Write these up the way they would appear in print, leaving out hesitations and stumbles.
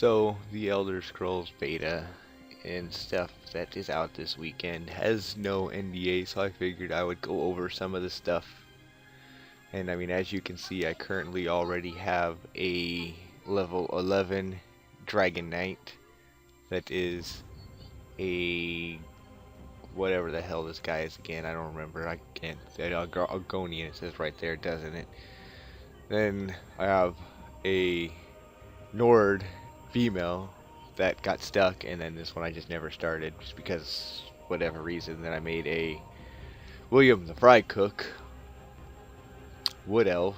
So, the Elder Scrolls beta and stuff that is out this weekend has no NDA, so I figured I would go over some of the stuff. And I mean, as you can see, I currently already have a level 11 Dragon Knight that is a whatever the hell this guy is again. I don't remember. I can't. Argonian, it says right there, doesn't it? Then I have a Nord female that got stuck, and then this one I just never started just because whatever reason. Then I made a William the Fry Cook Wood Elf,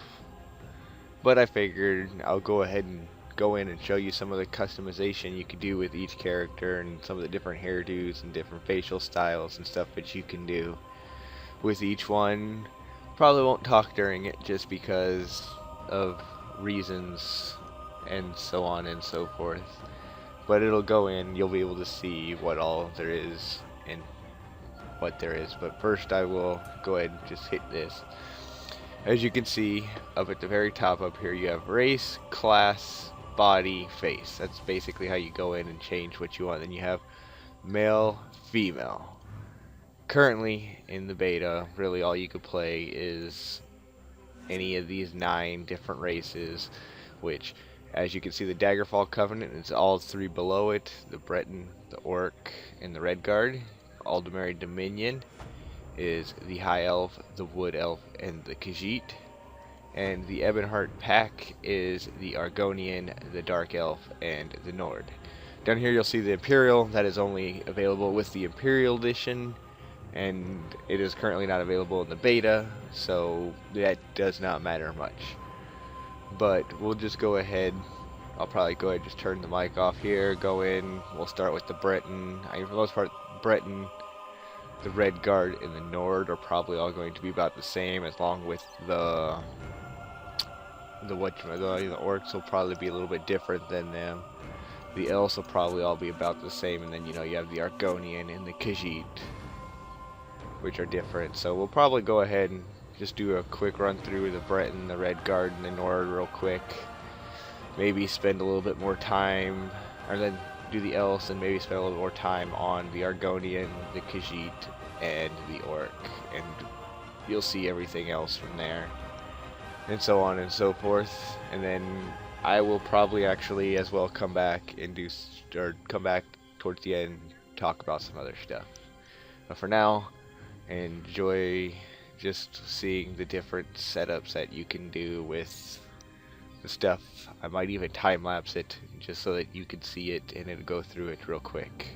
but I figured I'll go ahead and go in and show you some of the customization you could do with each character and some of the different hairdos and different facial styles and stuff that you can do with each one. Probably won't talk during it just because of reasons and so on and so forth. But it'll go in, you'll be able to see what all there is and what there is. But first I will go ahead and just hit this. As you can see, up at the very top up here, you have race, class, body, face. That's basically how you go in and change what you want. Then you have male, female. Currently, in the beta, really all you could play is any of these 9 different races, which, as you can see, the Daggerfall Covenant is all 3 below it: the Breton, the Orc, and the Redguard. Aldemary Dominion is the High Elf, the Wood Elf, and the Khajiit. And the Ebonheart Pack is the Argonian, the Dark Elf, and the Nord. Down here you'll see the Imperial. That is only available with the Imperial Edition, and it is currently not available in the beta, so that does not matter much. But we'll just go ahead. I'll probably go ahead and just turn the mic off here, go in. We'll start with the Breton. For the most part, Breton, the Redguard, and the Nord are probably all going to be about the same, as long with the Orcs will probably be a little bit different than them. The Elves will probably all be about the same, and then you have the Argonian and the Khajiit, which are different. So we'll probably go ahead and just do a quick run through the Breton, the Redguard, and the Nord real quick. Maybe spend a little bit more time, or then do the Elves and maybe spend a little more time on the Argonian, the Khajiit, and the Orc, and you'll see everything else from there, and so on and so forth. And then I will probably actually as well come back and come back towards the end, talk about some other stuff. But for now, enjoy just seeing the different setups that you can do with the stuff. I might even time lapse it just so that you can see it and it'll go through it real quick.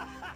Yeah!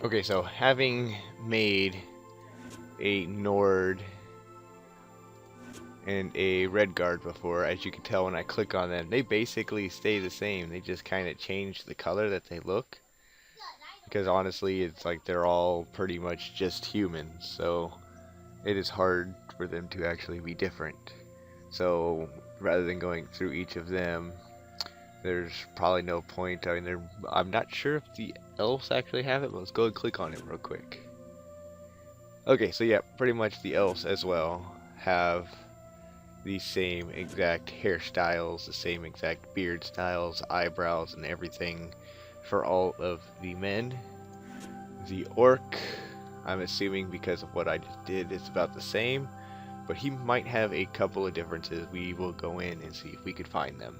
Okay, so having made a Nord and a Red Guard before, as you can tell when I click on them, they basically stay the same. They just kind of change the color that they look. Because honestly, it's like they're all pretty much just humans, so it is hard for them to actually be different. So rather than going through each of them, there's probably no point. I mean, I'm not sure if the elves actually have it, but let's go and click on it real quick. Okay, so yeah, pretty much the elves as well have the same exact hairstyles, the same exact beard styles, eyebrows, and everything for all of the men. The orc, I'm assuming because of what I just did, is about the same, but he might have a couple of differences. We will go in and see if we could find them.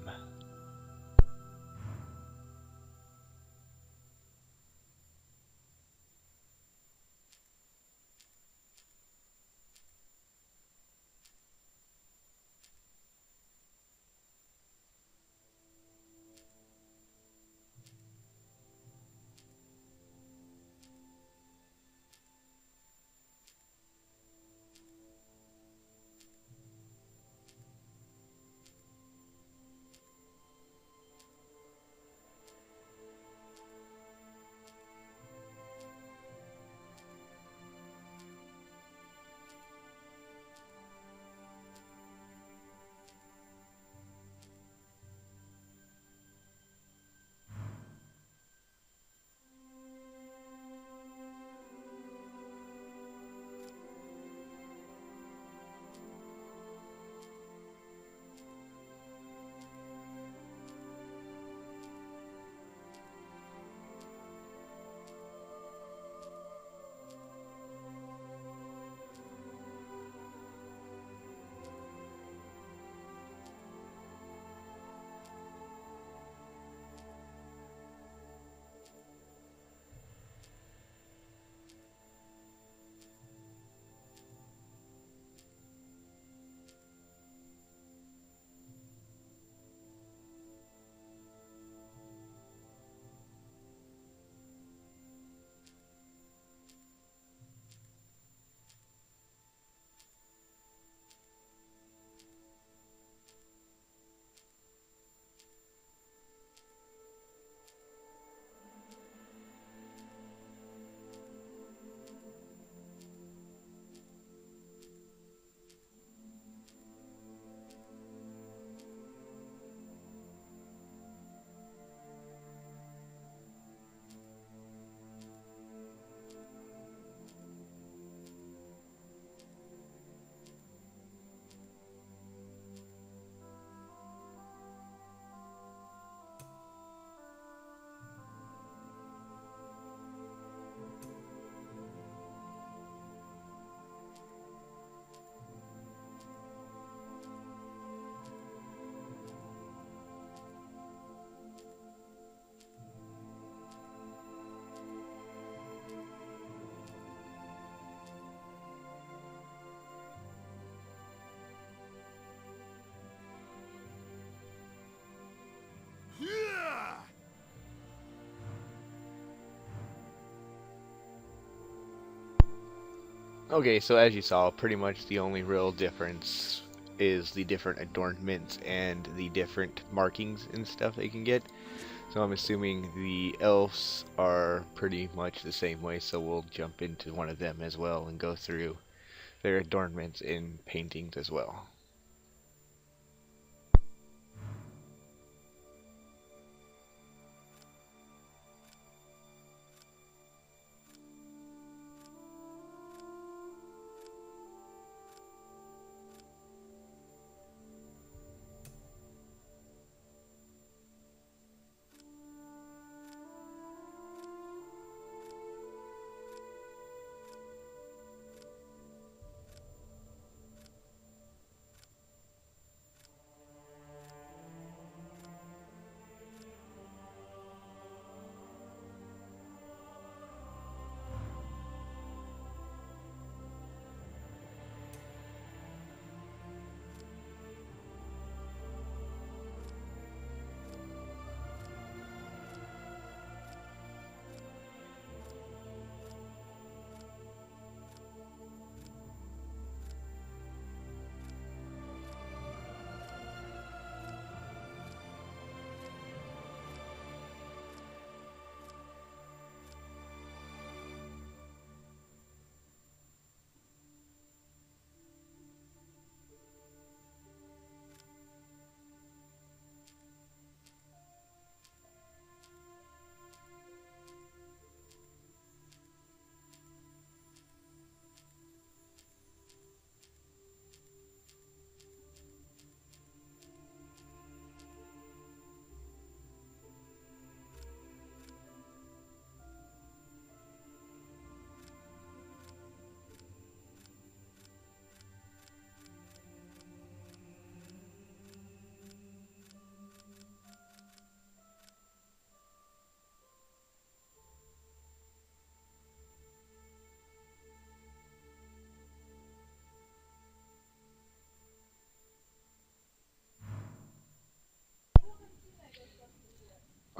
Yeah! Okay, so as you saw, pretty much the only real difference is the different adornments and the different markings and stuff they can get. So I'm assuming the elves are pretty much the same way, so we'll jump into one of them as well and go through their adornments in paintings as well.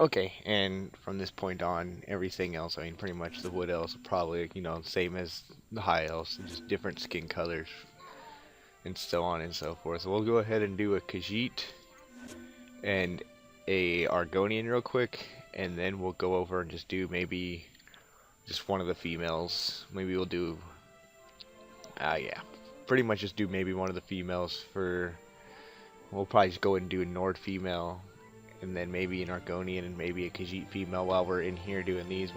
Okay, and from this point on, everything else, I mean, pretty much the wood elves are probably, same as the high elves, just different skin colors, and so on and so forth. So we'll go ahead and do a Khajiit and a Argonian real quick, and then we'll go over and just do maybe just one of the females. Maybe we'll do, yeah, pretty much just do maybe one of the females for, we'll probably just go and do a Nord female, and then maybe an Argonian and maybe a Khajiit female while we're in here doing these.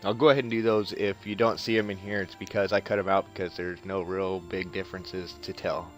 I'll go ahead and do those. If you don't see them in here, it's because I cut them out because there's no real big differences to tell.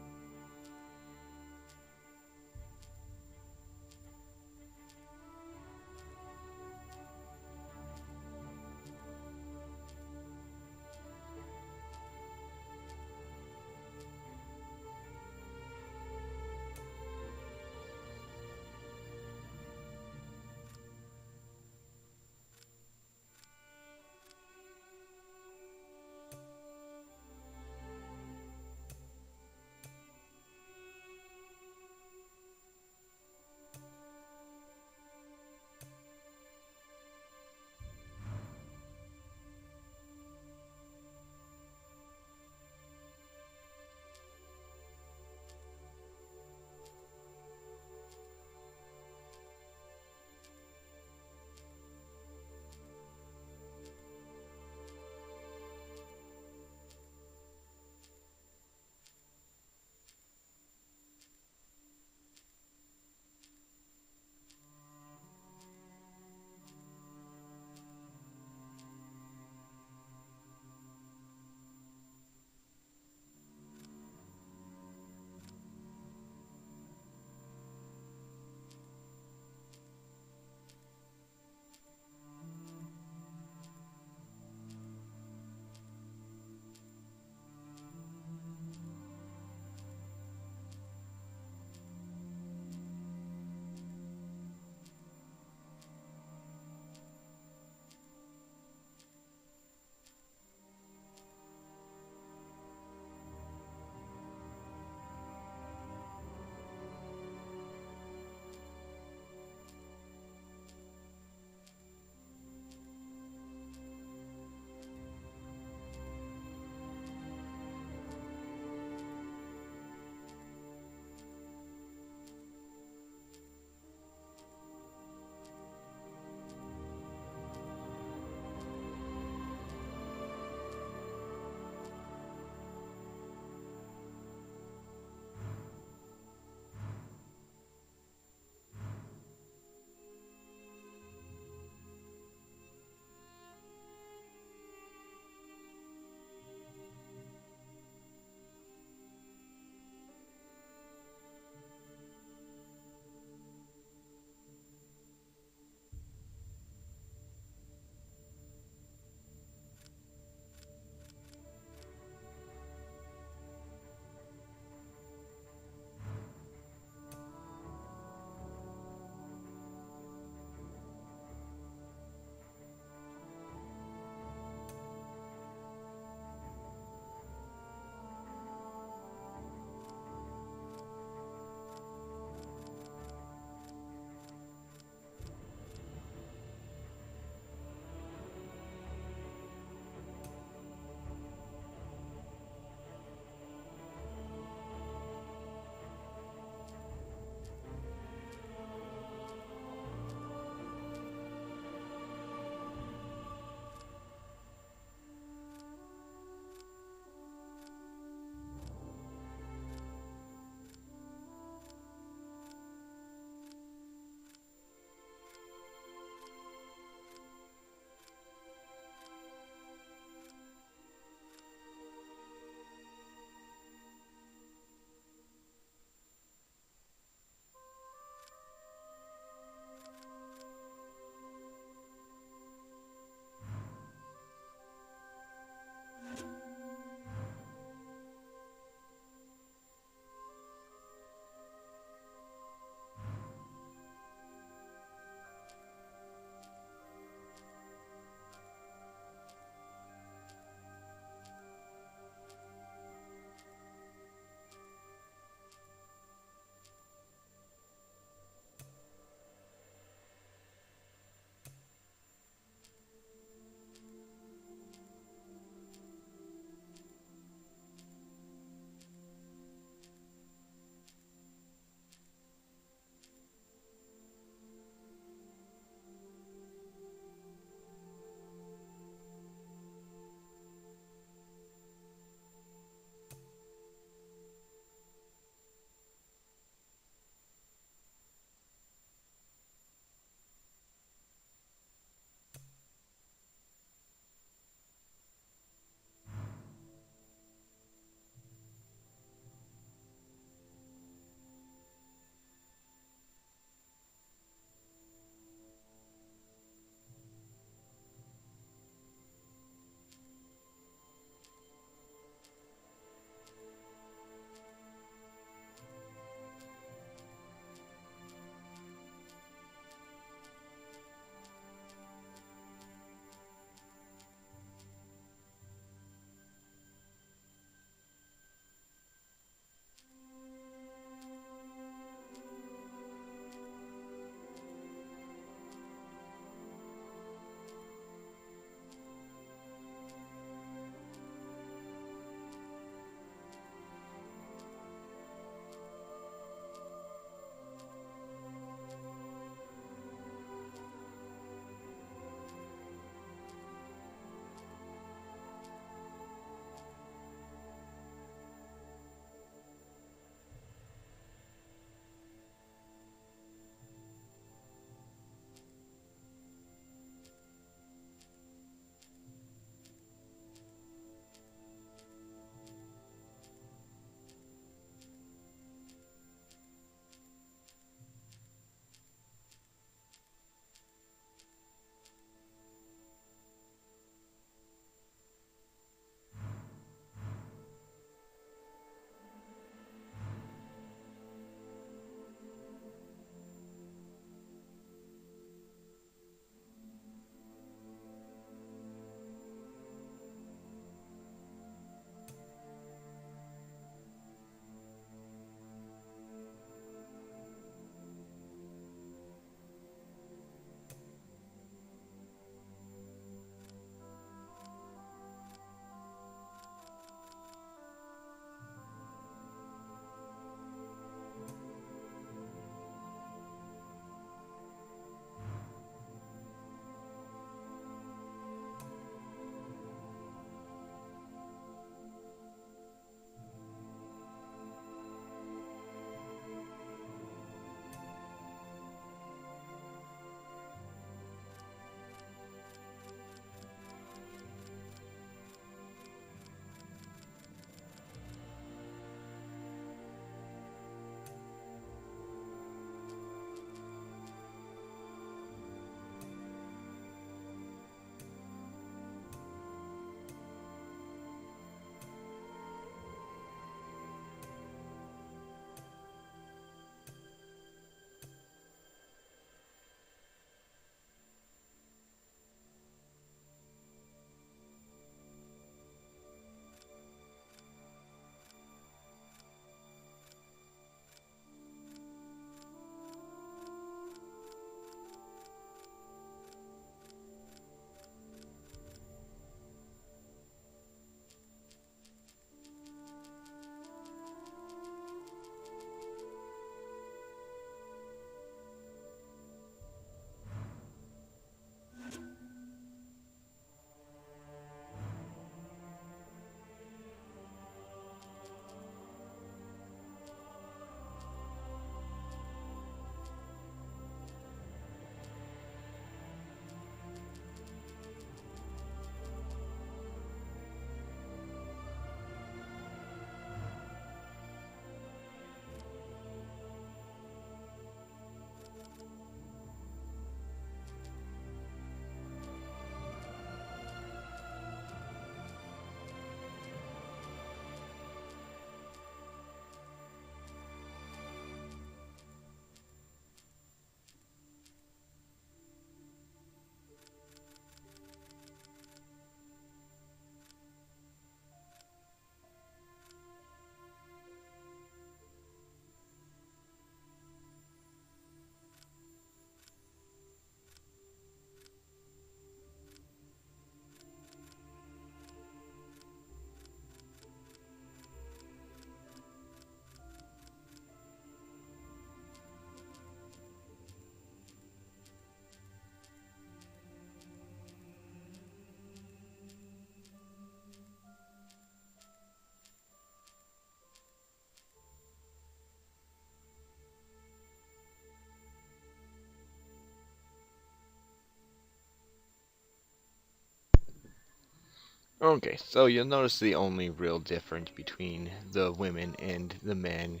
Okay, so you'll notice the only real difference between the women and the men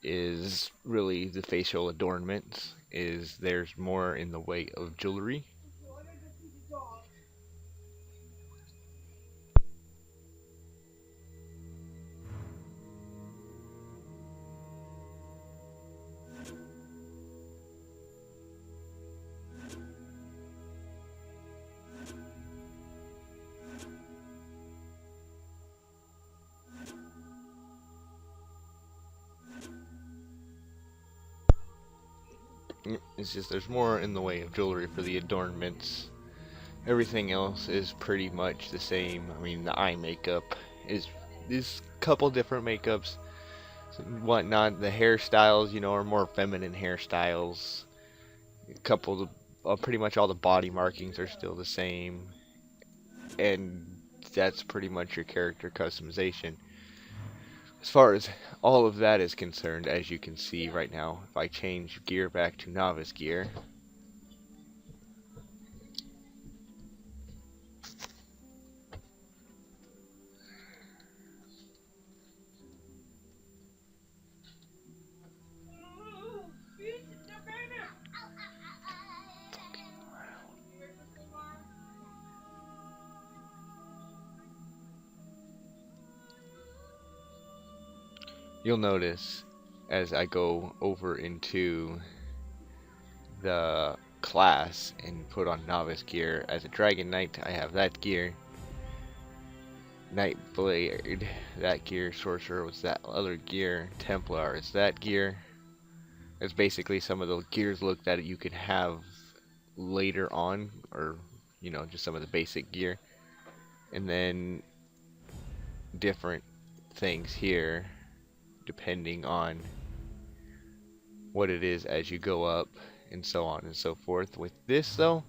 is really the facial adornments. Is there's more in the way of jewelry. It's just there's more in the way of jewelry for the adornments. Everything else is pretty much the same. I mean, the eye makeup is a couple different makeups and whatnot. The hairstyles, are more feminine hairstyles. A couple of pretty much all the body markings are still the same, and that's pretty much your character customization. As far as all of that is concerned, as you can see right now, if I change gear back to novice gear, you'll notice as I go over into the class and put on novice gear, as a dragon knight I have that gear, knight blade that gear, sorcerer was that other gear, templar is that gear. It's basically some of the gears look that you could have later on, or just some of the basic gear, and then different things here depending on what it is as you go up, and so on and so forth. With this though,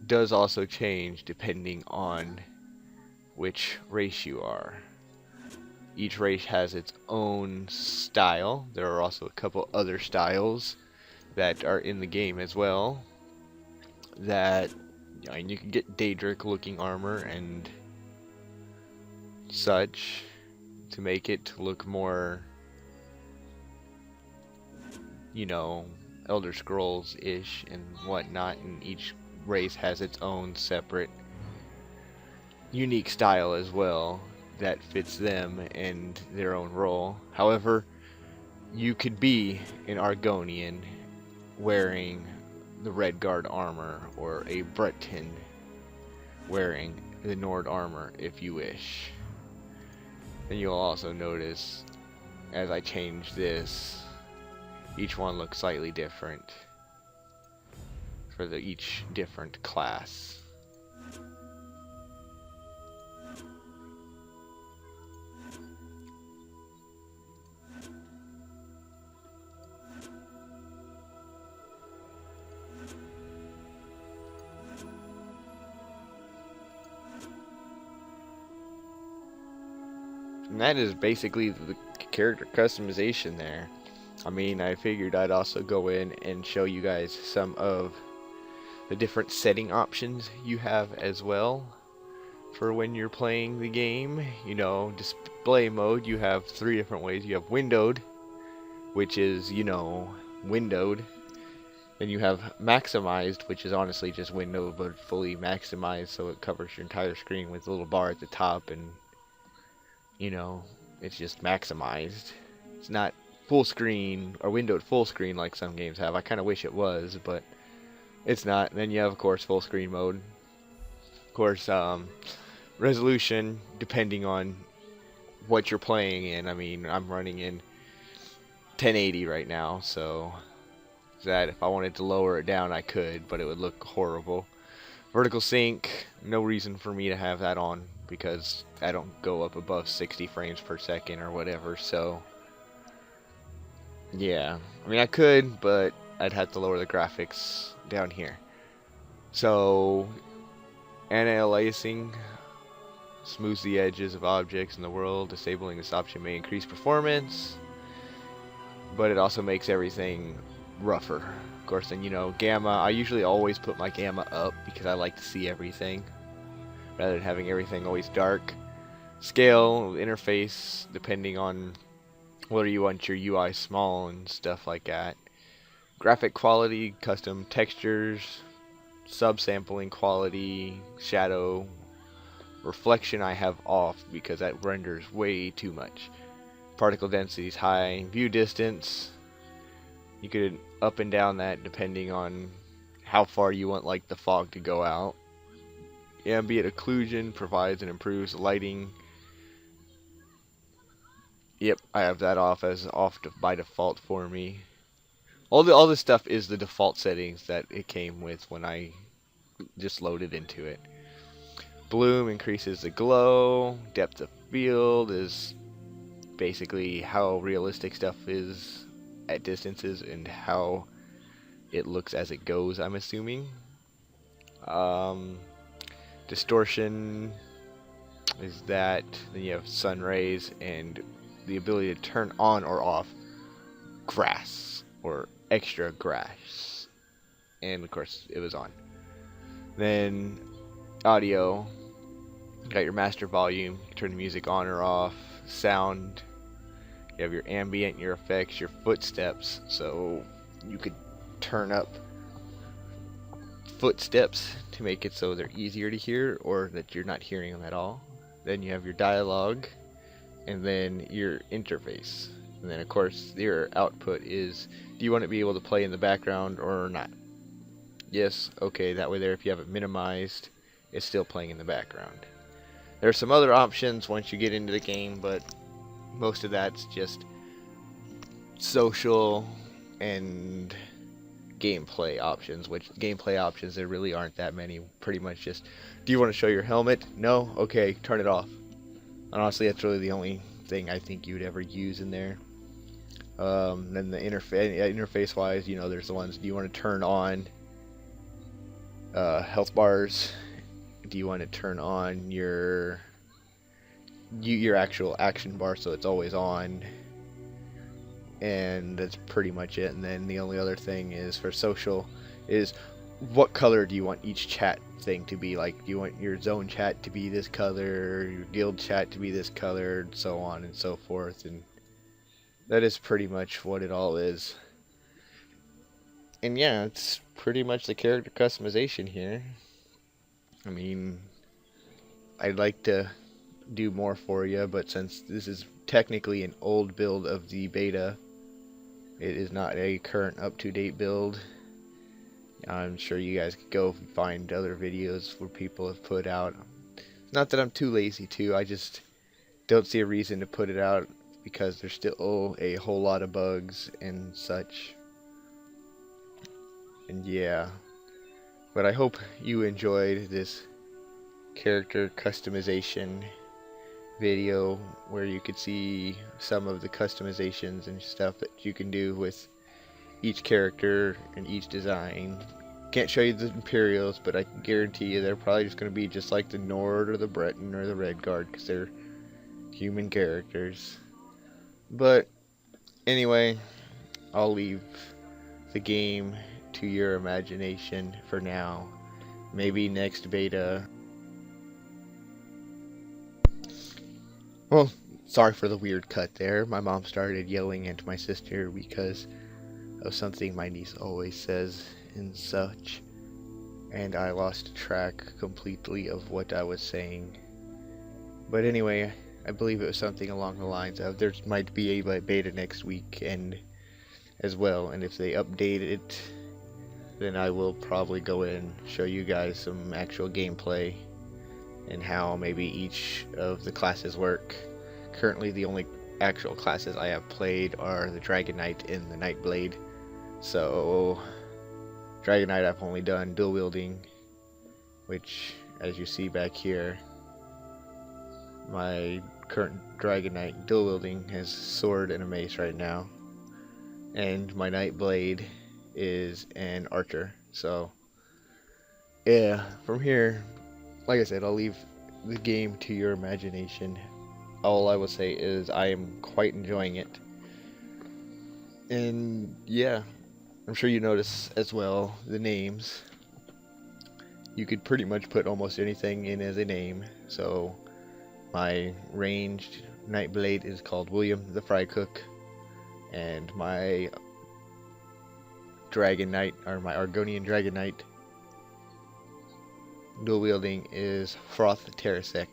does also change depending on which race you are. Each race has its own style. There are also a couple other styles that are in the game as well, that and you can get Daedric looking armor and such to make it to look more, Elder Scrolls-ish and whatnot, and each race has its own separate unique style as well that fits them and their own role. However, you could be an Argonian wearing the Redguard armor, or a Breton wearing the Nord armor if you wish. And you'll also notice as I change this, each one looks slightly different for each different class. And that is basically the character customization there. I mean, I figured I'd also go in and show you guys some of the different setting options you have as well for when you're playing the game. Display mode, you have 3 different ways. You have windowed, which is, windowed. Then you have maximized, which is honestly just windowed but fully maximized, so it covers your entire screen with a little bar at the top, and it's just maximized. It's not full screen or windowed full screen like some games have. I kind of wish it was, but it's not. And then you have, of course, full screen mode. Of course, resolution, depending on what you're playing in. I mean, I'm running in 1080 right now, so that if I wanted to lower it down, I could, but it would look horrible. Vertical sync, no reason for me to have that on, because I don't go up above 60 frames per second or whatever, so yeah. I mean, I could, but I'd have to lower the graphics down here. So, anti-aliasing smooths the edges of objects in the world. Disabling this option may increase performance, but it also makes everything rougher. Of course, then, gamma, I usually always put my gamma up because I like to see everything. rather than having everything always dark. Scale, interface, depending on whether you want your UI small and stuff like that. Graphic quality, custom textures, subsampling quality, shadow, reflection I have off because that renders way too much. Particle density is high. View distance, you could up and down that depending on how far you want like the fog to go out. Ambient occlusion provides and improves lighting. Yep, I have that off as by default for me. All this stuff is the default settings that it came with when I just loaded into it. Bloom increases the glow. Depth of field is basically how realistic stuff is at distances and how it looks as it goes, I'm assuming. Distortion is that. Then you have sun rays and the ability to turn on or off grass or extra grass. And of course it was on. Then audio, you got your master volume, you turn the music on or off. Sound, you have your ambient, your effects, your footsteps, so you could turn up footsteps to make it so they're easier to hear or that you're not hearing them at all. Then you have your dialogue and then your interface. And then of course your output is, do you want to be able to play in the background or not? Yes, okay, that way there if you have it minimized, it's still playing in the background. There are some other options once you get into the game, but most of that's just social and gameplay options, which gameplay options there really aren't that many. Pretty much just, do you want to show your helmet? No? Okay, turn it off. And honestly, that's really the only thing I think you would ever use in there. Then the interface wise, you know, there's the ones, do you want to turn on health bars? Do you want to turn on your actual action bar so it's always on? And that's pretty much it. And then the only other thing is for social is, what color do you want each chat thing to be? Like, do you want your zone chat to be this color, your guild chat to be this color, and so on and so forth. And that is pretty much what it all is. And yeah, it's pretty much the character customization here. I mean, I'd like to do more for you, but since this is technically an old build of the beta, it is not a current up-to-date build. I'm sure you guys could go find other videos where people have put out. Not that I'm too lazy to, I just don't see a reason to put it out because there's still a whole lot of bugs and such. And yeah, but I hope you enjoyed this character customization video where you could see some of the customizations and stuff that you can do with each character and each design. Can't show you the Imperials, but I can guarantee you they're probably just going to be just like the Nord or the Breton or the Redguard because they're human characters. But anyway, I'll leave the game to your imagination for now. Maybe next beta. Well, sorry for the weird cut there. My mom started yelling at my sister because of something my niece always says and such. And I lost track completely of what I was saying. But anyway, I believe it was something along the lines of there might be a beta next week and as well. And if they update it, then I will probably go in and show you guys some actual gameplay and how maybe each of the classes work. Currently the only actual classes I have played are the Dragon Knight and the Nightblade. So Dragon Knight I've only done dual wielding, which as you see back here, my current Dragon Knight dual wielding has sword and a mace right now. And my Nightblade is an archer. So yeah, from here, like I said, I'll leave the game to your imagination. All I will say is I am quite enjoying it. And yeah, I'm sure you notice as well the names. you could pretty much put almost anything in as a name. So my ranged Nightblade is called William the Fry Cook, and my Dragon Knight, or my Argonian Dragon Knight, dual wielding is Froth Terrasect.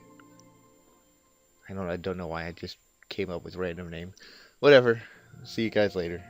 I don't know why I just came up with a random name. Whatever. See you guys later.